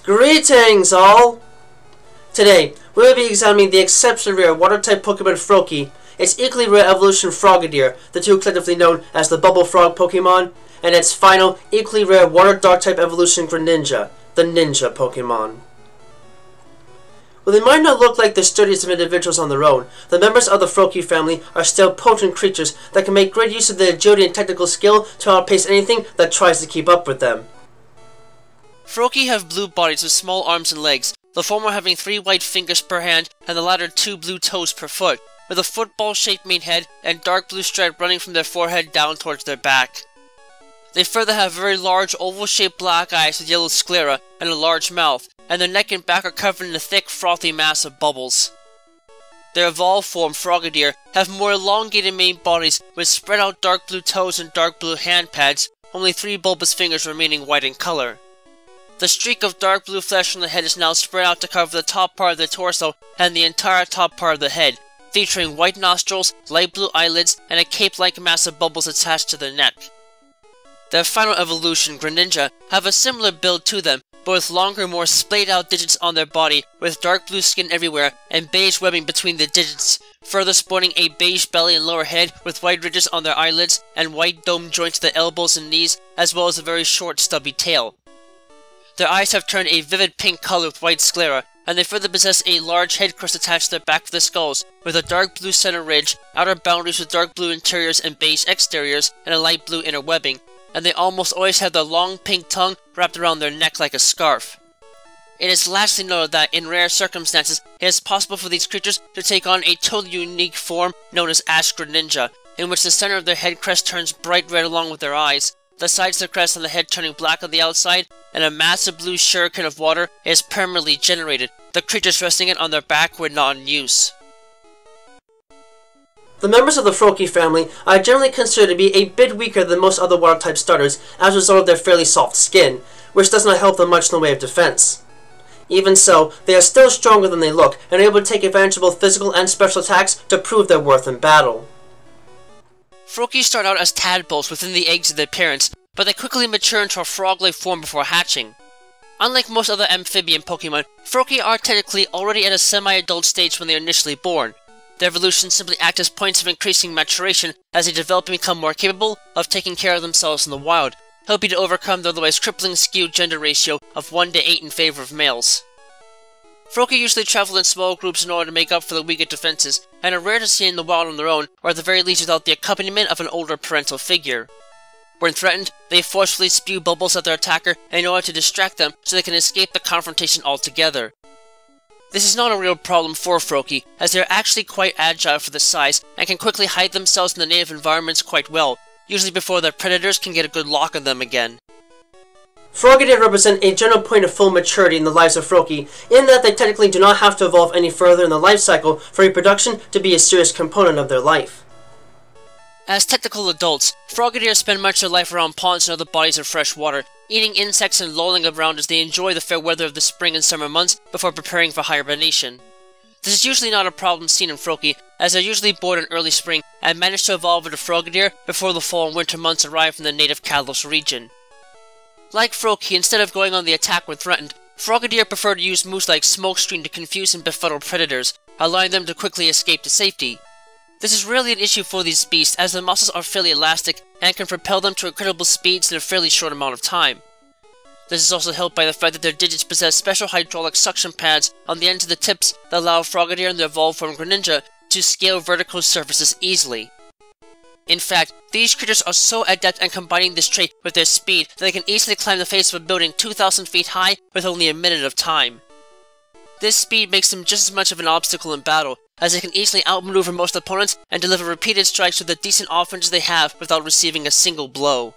Greetings, all! Today, we will be examining the exceptionally rare water-type Pokemon Froakie, its equally rare evolution Frogadier, the two collectively known as the Bubble Frog Pokémon, and its final, equally rare water-dark-type evolution Greninja, the Ninja Pokémon. While they might not look like the sturdiest of individuals on their own, the members of the Froakie family are still potent creatures that can make great use of their agility and technical skill to outpace anything that tries to keep up with them. Froakie have blue bodies with small arms and legs, the former having 3 white fingers per hand and the latter 2 blue toes per foot, with a football-shaped main head and dark blue stripe running from their forehead down towards their back. They further have very large oval-shaped black eyes with yellow sclera and a large mouth, and their neck and back are covered in a thick, frothy mass of bubbles. Their evolved form, Frogadier, have more elongated main bodies with spread-out dark blue toes and dark blue hand pads, only 3 bulbous fingers remaining white in color. The streak of dark blue flesh on the head is now spread out to cover the top part of the torso and the entire top part of the head, featuring white nostrils, light blue eyelids, and a cape-like mass of bubbles attached to their neck. Their final evolution, Greninja, have a similar build to them, but with longer, more splayed-out digits on their body, with dark blue skin everywhere and beige webbing between the digits, further sporting a beige belly and lower head with white ridges on their eyelids and white dome joints at the elbows and knees, as well as a very short, stubby tail. Their eyes have turned a vivid pink color with white sclera, and they further possess a large head crest attached to the back of their skulls, with a dark blue center ridge, outer boundaries with dark blue interiors and beige exteriors, and a light blue inner webbing, and they almost always have their long pink tongue wrapped around their neck like a scarf. It is lastly noted that, in rare circumstances, it is possible for these creatures to take on a totally unique form known as Ash Greninja, in which the center of their head crest turns bright red along with their eyes, the sides of the crest on the head turning black on the outside, and a massive blue shuriken of water is permanently generated, the creatures resting it on their back when not in use. The members of the Froakie family are generally considered to be a bit weaker than most other water-type starters as a result of their fairly soft skin, which does not help them much in the way of defense. Even so, they are still stronger than they look, and are able to take advantage of both physical and special attacks to prove their worth in battle. Froakie start out as tadpoles within the eggs of their parents, but they quickly mature into a frog-like form before hatching. Unlike most other amphibian Pokemon, Froakie are technically already at a semi-adult stage when they are initially born. Their evolutions simply act as points of increasing maturation as they develop and become more capable of taking care of themselves in the wild, helping to overcome the otherwise crippling skewed gender ratio of 1:8 in favor of males. Froakie usually travel in small groups in order to make up for the weaker defenses, and are rare to see in the wild on their own, or at the very least without the accompaniment of an older parental figure. When threatened, they forcefully spew bubbles at their attacker in order to distract them so they can escape the confrontation altogether. This is not a real problem for Froakie, as they are actually quite agile for their size and can quickly hide themselves in the native environments quite well, usually before their predators can get a good lock on them again. Frogadier represent a general point of full maturity in the lives of Froakie, in that they technically do not have to evolve any further in the life cycle for reproduction to be a serious component of their life. As technical adults, Frogadier spend much of their life around ponds and other bodies of fresh water, eating insects and lolling around as they enjoy the fair weather of the spring and summer months before preparing for hibernation. This is usually not a problem seen in Froakie, as they are usually born in early spring and manage to evolve into Frogadier before the fall and winter months arrive from the native Kalos region. Like Froakie, instead of going on the attack when threatened, Frogadier prefer to use moves like Smokescreen to confuse and befuddle predators, allowing them to quickly escape to safety. This is rarely an issue for these beasts, as their muscles are fairly elastic and can propel them to incredible speeds in a fairly short amount of time. This is also helped by the fact that their digits possess special hydraulic suction pads on the ends of the tips that allow Frogadier and the evolved form Greninja to scale vertical surfaces easily. In fact, these creatures are so adept at combining this trait with their speed that they can easily climb the face of a building 2,000 feet high with only a minute of time. This speed makes them just as much of an obstacle in battle, as they can easily outmaneuver most opponents and deliver repeated strikes with the decent offenses they have without receiving a single blow.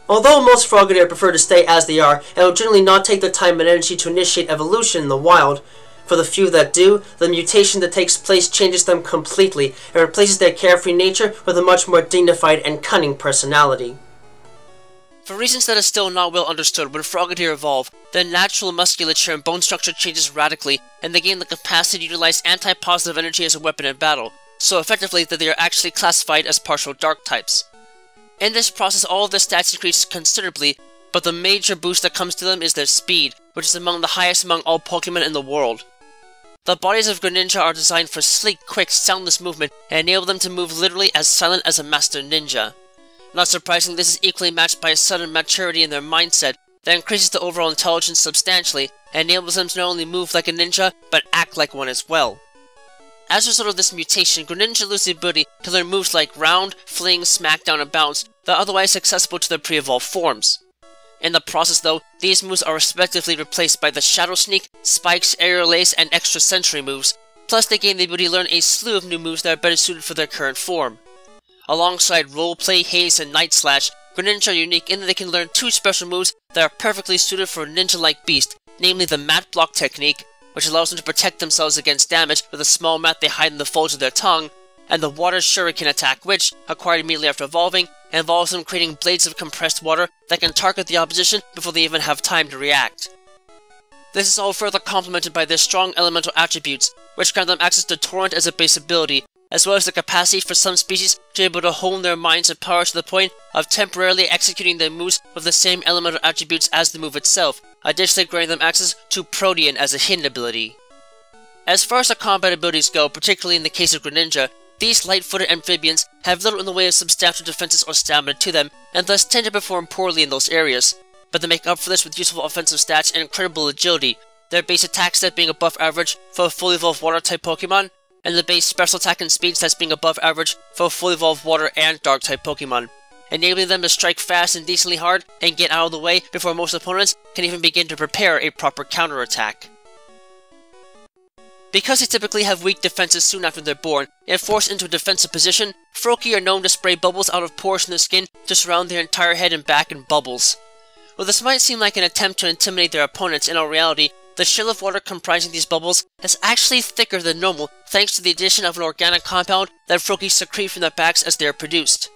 Although most Frogadier prefer to stay as they are, and will generally not take the time and energy to initiate evolution in the wild, for the few that do, the mutation that takes place changes them completely, and replaces their carefree nature with a much more dignified and cunning personality. For reasons that are still not well understood, when Frogadier evolve, their natural musculature and bone structure changes radically, and they gain the capacity to utilize anti-positive energy as a weapon in battle, so effectively that they are actually classified as partial dark types. In this process, all of their stats increase considerably, but the major boost that comes to them is their speed, which is among the highest among all Pokemon in the world. The bodies of Greninja are designed for sleek, quick, soundless movement and enable them to move literally as silent as a master ninja. Not surprising, this is equally matched by a sudden maturity in their mindset that increases the overall intelligence substantially and enables them to not only move like a ninja, but act like one as well. As a result of this mutation, Greninja lose the ability to learn moves like Round, Fling, Smackdown, and Bounce that are otherwise accessible to their pre-evolved forms. In the process though, these moves are respectively replaced by the Shadow Sneak, Spikes, Aerial Ace, and Extra Sensory moves, plus they gain the ability to learn a slew of new moves that are better suited for their current form. Alongside Roleplay, Haze, and Night Slash, Greninja are unique in that they can learn two special moves that are perfectly suited for a ninja-like beast, namely the Mat Block technique, which allows them to protect themselves against damage with a small mat they hide in the folds of their tongue, and the Water Shuriken attack which, acquired immediately after evolving, involves them creating blades of compressed water that can target the opposition before they even have time to react. This is all further complemented by their strong elemental attributes, which grant them access to Torrent as a base ability, as well as the capacity for some species to be able to hone their minds and power to the point of temporarily executing their moves with the same elemental attributes as the move itself, additionally granting them access to Protean as a hidden ability. As far as the combat abilities go, particularly in the case of Greninja, these light-footed amphibians have little in the way of substantial defenses or stamina to them, and thus tend to perform poorly in those areas, but they make up for this with useful offensive stats and incredible agility, their base attack stat being above average for a fully evolved Water-type Pokemon, and the base special attack and speed stats being above average for a fully evolved Water and Dark-type Pokemon, enabling them to strike fast and decently hard and get out of the way before most opponents can even begin to prepare a proper counterattack. Because they typically have weak defenses soon after they're born and forced into a defensive position, Froakie are known to spray bubbles out of pores in their skin to surround their entire head and back in bubbles. While this might seem like an attempt to intimidate their opponents, in all reality, the shell of water comprising these bubbles is actually thicker than normal thanks to the addition of an organic compound that Froakie secrete from their backs as they are produced.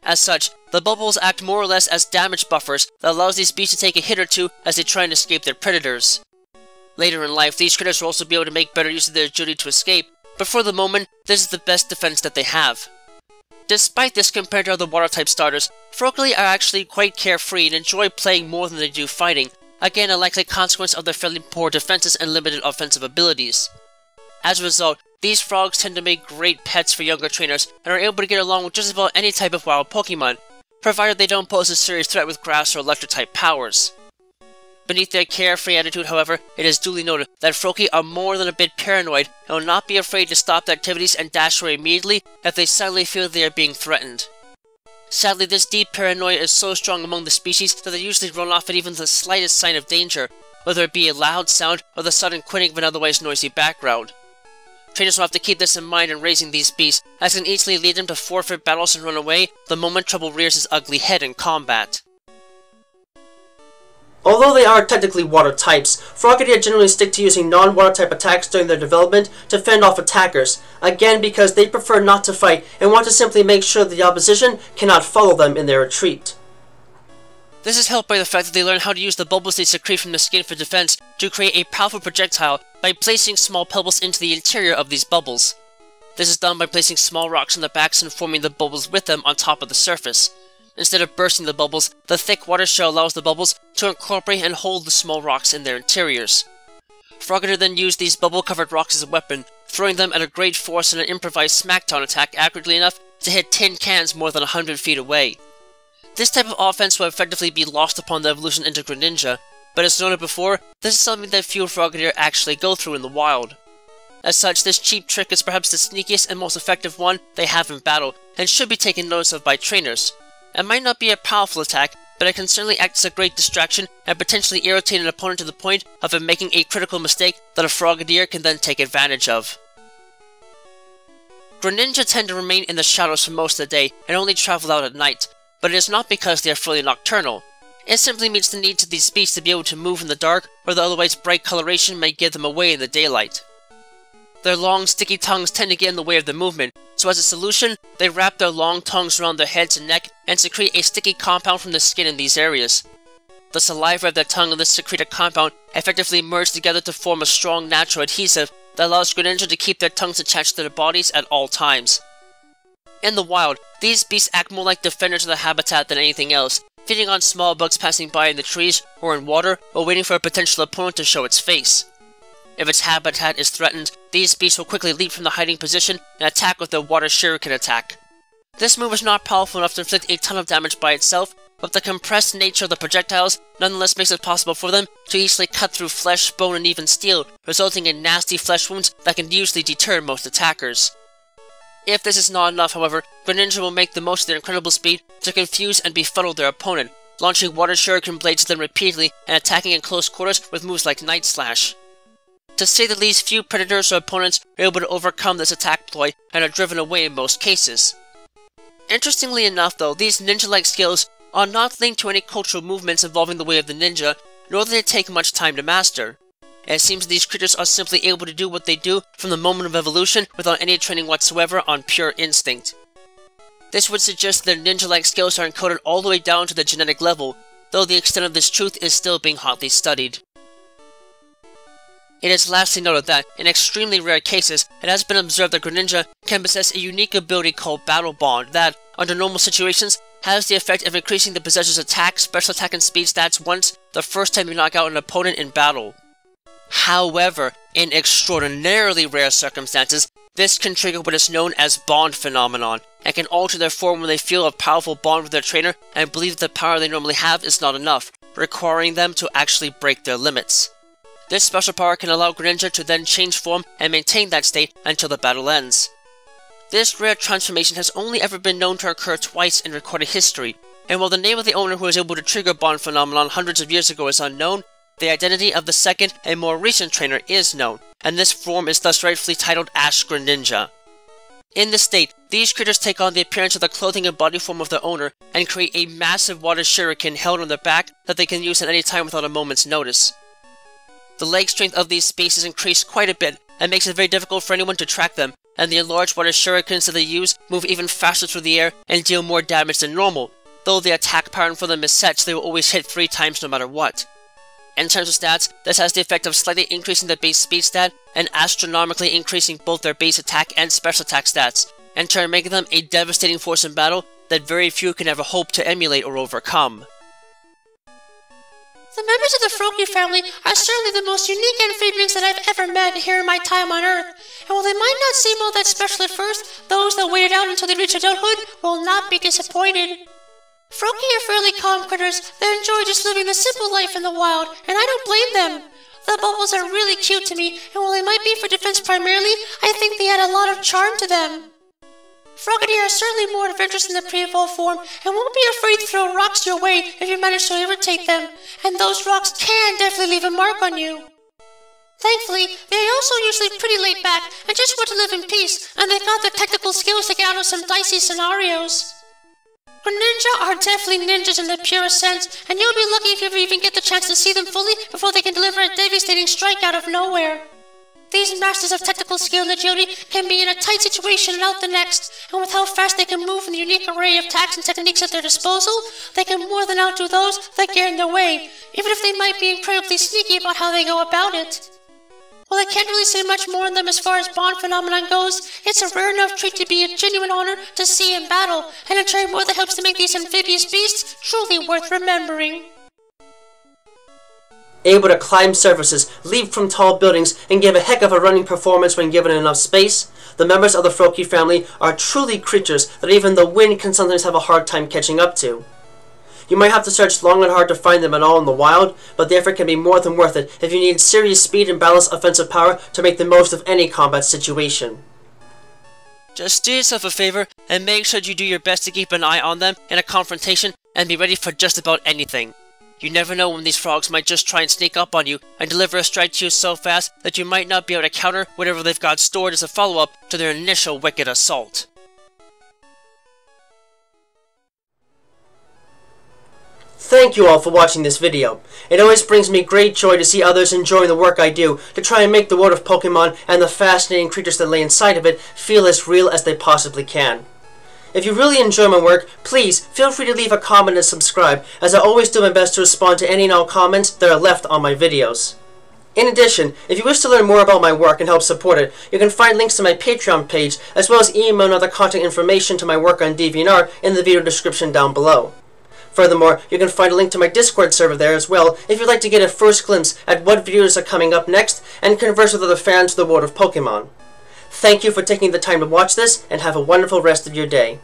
As such, the bubbles act more or less as damage buffers that allows these beasts to take a hit or two as they try and escape their predators. Later in life, these critters will also be able to make better use of their agility to escape, but for the moment, this is the best defense that they have. Despite this, compared to other Water-type starters, Froakie are actually quite carefree and enjoy playing more than they do fighting, again a likely consequence of their fairly poor defenses and limited offensive abilities. As a result, these frogs tend to make great pets for younger trainers and are able to get along with just about any type of wild Pokemon, provided they don't pose a serious threat with grass or electric-type powers. Beneath their carefree attitude, however, it is duly noted that Froakie are more than a bit paranoid and will not be afraid to stop their activities and dash away immediately if they suddenly feel they are being threatened. Sadly, this deep paranoia is so strong among the species that they usually run off at even the slightest sign of danger, whether it be a loud sound or the sudden quitting of an otherwise noisy background. Trainers will have to keep this in mind in raising these beasts, as it can easily lead them to forfeit battles and run away the moment trouble rears its ugly head in combat. Although they are technically water types, Frogadier generally stick to using non-water type attacks during their development to fend off attackers, again because they prefer not to fight and want to simply make sure that the opposition cannot follow them in their retreat. This is helped by the fact that they learn how to use the bubbles they secrete from the skin for defense to create a powerful projectile by placing small pebbles into the interior of these bubbles. This is done by placing small rocks on the backs and forming the bubbles with them on top of the surface. Instead of bursting the bubbles, the thick water shell allows the bubbles to incorporate and hold the small rocks in their interiors. Frogadier then used these bubble-covered rocks as a weapon, throwing them at a great force in an improvised smackdown attack accurately enough to hit tin cans more than 100 feet away. This type of offense will effectively be lost upon the evolution into Greninja, but as noted before, this is something that few Frogadier actually go through in the wild. As such, this cheap trick is perhaps the sneakiest and most effective one they have in battle, and should be taken notice of by trainers. It might not be a powerful attack, but it can certainly act as a great distraction and potentially irritate an opponent to the point of him making a critical mistake that a Frogadier can then take advantage of. Greninja tend to remain in the shadows for most of the day and only travel out at night, but it is not because they are fully nocturnal. It simply meets the needs of these beasts to be able to move in the dark, where the otherwise bright coloration may give them away in the daylight. Their long, sticky tongues tend to get in the way of the movement, so as a solution, they wrap their long tongues around their heads and neck and secrete a sticky compound from the skin in these areas. The saliva of their tongue and this secreted compound effectively merge together to form a strong natural adhesive that allows Greninja to keep their tongues attached to their bodies at all times. In the wild, these beasts act more like defenders of the habitat than anything else, feeding on small bugs passing by in the trees or in water, or waiting for a potential opponent to show its face. If its habitat is threatened, these beasts will quickly leap from the hiding position and attack with the water shuriken attack. This move is not powerful enough to inflict a ton of damage by itself, but the compressed nature of the projectiles nonetheless makes it possible for them to easily cut through flesh, bone, and even steel, resulting in nasty flesh wounds that can usually deter most attackers. If this is not enough, however, Greninja will make the most of their incredible speed to confuse and befuddle their opponent, launching water shuriken blades at them repeatedly and attacking in close quarters with moves like Night Slash. To say the least, few predators or opponents are able to overcome this attack ploy and are driven away in most cases. Interestingly enough though, these ninja-like skills are not linked to any cultural movements involving the way of the ninja, nor do they take much time to master. It seems these creatures are simply able to do what they do from the moment of evolution without any training whatsoever on pure instinct. This would suggest that their ninja-like skills are encoded all the way down to the genetic level, though the extent of this truth is still being hotly studied. It is lastly noted that, in extremely rare cases, it has been observed that Greninja can possess a unique ability called Battle Bond that, under normal situations, has the effect of increasing the possessor's attack, special attack, and speed stats once the first time you knock out an opponent in battle. However, in extraordinarily rare circumstances, this can trigger what is known as Bond Phenomenon, and can alter their form when they feel a powerful bond with their trainer and believe that the power they normally have is not enough, requiring them to actually break their limits. This special power can allow Greninja to then change form and maintain that state until the battle ends. This rare transformation has only ever been known to occur twice in recorded history, and while the name of the owner who was able to trigger Bond Phenomenon hundreds of years ago is unknown, the identity of the second and more recent trainer is known, and this form is thus rightfully titled Ash Greninja. In this state, these creatures take on the appearance of the clothing and body form of their owner, and create a massive water shuriken held on their back that they can use at any time without a moment's notice. The leg strength of these beasts is increased quite a bit, and makes it very difficult for anyone to track them, and the enlarged water shurikens that they use move even faster through the air and deal more damage than normal, though the attack pattern for them is set so they will always hit 3 times no matter what. In terms of stats, this has the effect of slightly increasing their base speed stat, and astronomically increasing both their base attack and special attack stats, in turn making them a devastating force in battle that very few can ever hope to emulate or overcome. The members of the Froakie family are certainly the most unique amphibians that I've ever met here in my time on Earth, and while they might not seem all that special at first, those that wait it out until they reach adulthood will not be disappointed. Froakie are fairly calm critters that enjoy just living the simple life in the wild, and I don't blame them. The bubbles are really cute to me, and while they might be for defense primarily, I think they add a lot of charm to them. Frogadier are certainly more adventurous in the pre-evolved form, and won't be afraid to throw rocks your way if you manage to irritate them, and those rocks can definitely leave a mark on you. Thankfully, they are also usually pretty laid back and just want to live in peace, and they've got the technical skills to get out of some dicey scenarios. Greninja are definitely ninjas in the purest sense, and you'll be lucky if you ever even get the chance to see them fully before they can deliver a devastating strike out of nowhere. These masters of technical skill and agility can be in a tight situation and out the next, and with how fast they can move and the unique array of attacks and techniques at their disposal, they can more than outdo those that get in their way, even if they might be incredibly sneaky about how they go about it. While I can't really say much more on them as far as Bond Phenomenon goes, it's a rare enough treat to be a genuine honor to see in battle, and a trade more that helps to make these amphibious beasts truly worth remembering. Able to climb surfaces, leap from tall buildings, and give a heck of a running performance when given enough space, the members of the Froakie family are truly creatures that even the wind can sometimes have a hard time catching up to. You might have to search long and hard to find them at all in the wild, but the effort can be more than worth it if you need serious speed and balanced offensive power to make the most of any combat situation. Just do yourself a favor, and make sure you do your best to keep an eye on them in a confrontation, and be ready for just about anything. You never know when these frogs might just try and sneak up on you, and deliver a strike to you so fast that you might not be able to counter whatever they've got stored as a follow-up to their initial wicked assault. Thank you all for watching this video. It always brings me great joy to see others enjoying the work I do to try and make the world of Pokemon and the fascinating creatures that lay inside of it feel as real as they possibly can. If you really enjoy my work, please feel free to leave a comment and subscribe, as I always do my best to respond to any and all comments that are left on my videos. In addition, if you wish to learn more about my work and help support it, you can find links to my Patreon page, as well as email and other contact information to my work on DeviantArt in the video description down below. Furthermore, you can find a link to my Discord server there as well if you'd like to get a first glimpse at what videos are coming up next and converse with other fans of the world of Pokemon. Thank you for taking the time to watch this, and have a wonderful rest of your day.